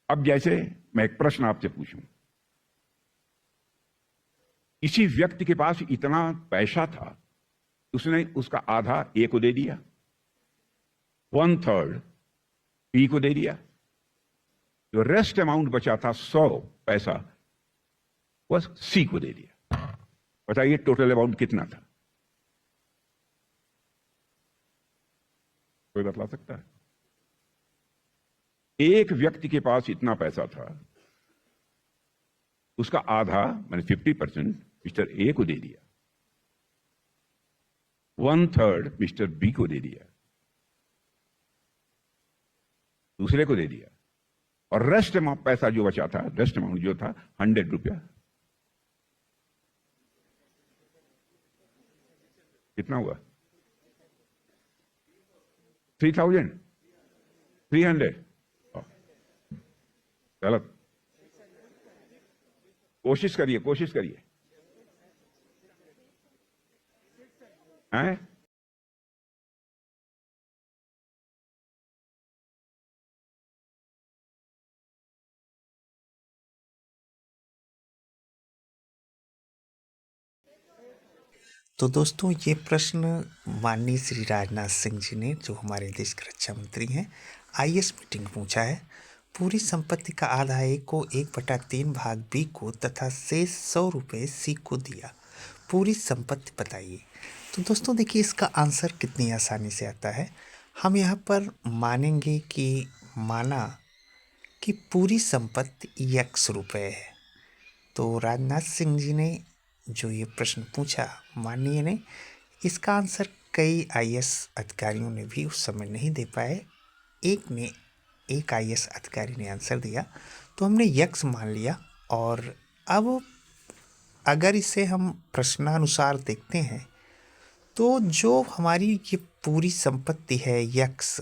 अब जैसे मैं एक प्रश्न आपसे पूछूं, किसी व्यक्ति के पास इतना पैसा था, उसने उसका आधा ए को दे दिया, 1/3 बी को दे दिया, जो रेस्ट अमाउंट बचा था 100 पैसा वह सी को दे दिया। बताइए टोटल अमाउंट कितना था? कोई बतला सकता है? एक व्यक्ति के पास इतना पैसा था, उसका आधा मैंने 50% मिस्टर ए को दे दिया, 1/3 मिस्टर बी को दे दिया, दूसरे को दे दिया, और रेस्ट अमाउंट पैसा जो बचा था, रेस्ट अमाउंट जो था 100 रुपया। कितना हुआ? 3,300? गलत। कोशिश करिए, कोशिश करिए। हैं? तो दोस्तों, ये प्रश्न माननीय श्री राजनाथ सिंह जी ने, जो हमारे देश के रक्षा मंत्री हैं, आईएएस मीटिंग में पूछा है। पूरी संपत्ति का आधा ए को 1/3 भाग बी को तथा शेष 100 रुपये सी को दिया। पूरी संपत्ति बताइए। तो दोस्तों देखिए, इसका आंसर कितनी आसानी से आता है। हम यहाँ पर मानेंगे कि माना कि पूरी संपत्ति x रुपये है। तो राजनाथ सिंह जी ने जो ये प्रश्न पूछा माननीय ने, इसका आंसर कई आईएएस अधिकारियों ने भी उस समय नहीं दे पाए। एक आईएएस अधिकारी ने आंसर दिया, तो हमने यक्स मान लिया। और अब अगर इसे हम प्रश्नानुसार देखते हैं तो जो हमारी ये पूरी संपत्ति है यक्स,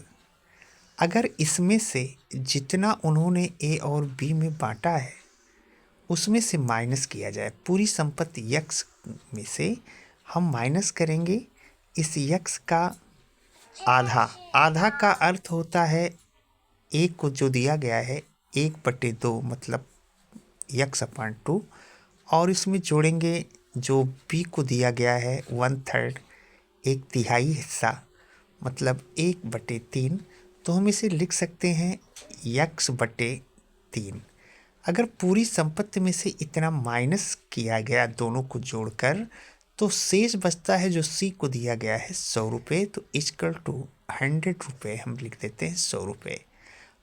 अगर इसमें से जितना उन्होंने ए और बी में बांटा है उसमें से माइनस किया जाए, पूरी संपत्ति यक्स में से हम माइनस करेंगे इस यक्स का आधा। आधा का अर्थ होता है एक को जो दिया गया है 1/2 मतलब x/2, और इसमें जोड़ेंगे जो बी को दिया गया है 1/3 1/3 हिस्सा मतलब 1/3। तो हम इसे लिख सकते हैं x/3। अगर पूरी संपत्ति में से इतना माइनस किया गया दोनों को जोड़कर, तो शेष बचता है जो सी को दिया गया है 100 रुपये। तो इक्वल टू 100 रुपये हम लिख देते हैं 100 रुपये।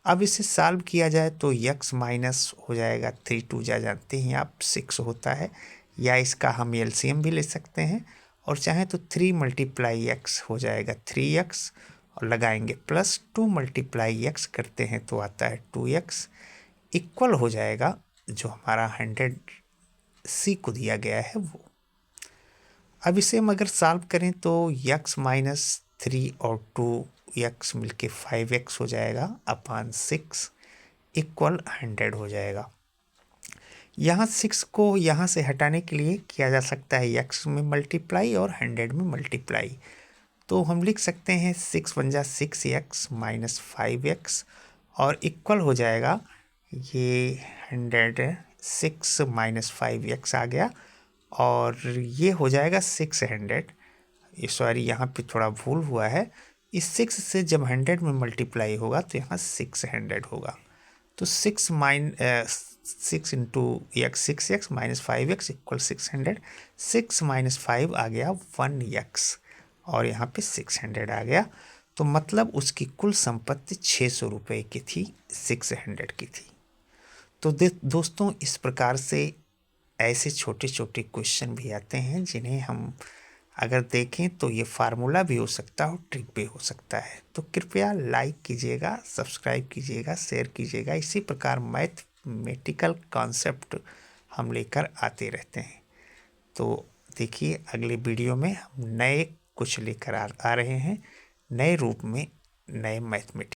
अब इसे सॉल्व किया जाए तो यक्स माइनस हो जाएगा 3 2 जानते हैं आप 6 होता है, या इसका हम एलसीएम भी ले सकते हैं, और चाहें तो 3 × x हो जाएगा 3x, और लगाएंगे प्लस 2 × x करते हैं तो आता है 2x, इक्वल हो जाएगा जो हमारा 100 सी को दिया गया है वो। अब इसे हम अगर सॉल्व करें तो x - 3 और 2x मिलके 5x हो जाएगा अपॉन 6 इक्वल 100 हो जाएगा। यहाँ 6 को यहाँ से हटाने के लिए किया जा सकता है x में मल्टीप्लाई और 100 में मल्टीप्लाई। तो हम लिख सकते हैं 6 × 6x - 5x, और इक्वल हो जाएगा ये 100 6 - 5x आ गया, और ये हो जाएगा 600। ये सॉरी, यहाँ पे थोड़ा भूल हुआ है। इस 6 से जब 100 में मल्टीप्लाई होगा तो यहाँ 600 होगा। तो 6 × x 6x - 5x इक्वल 600। 6 - 5 आ गया 1x, और यहाँ पे 600 आ गया। तो मतलब उसकी कुल संपत्ति 600 रुपये की थी, 600 की थी। तो दोस्तों, इस प्रकार से ऐसे छोटे छोटे क्वेश्चन भी आते हैं जिन्हें हम अगर देखें तो ये फार्मूला भी हो सकता है और ट्रिक भी हो सकता है। तो कृपया लाइक कीजिएगा, सब्सक्राइब कीजिएगा, शेयर कीजिएगा। इसी प्रकार मैथमेटिकल कॉन्सेप्ट हम लेकर आते रहते हैं। तो देखिए, अगले वीडियो में हम नए कुछ लेकर आ रहे हैं, नए रूप में, नए मैथमेटिक्स।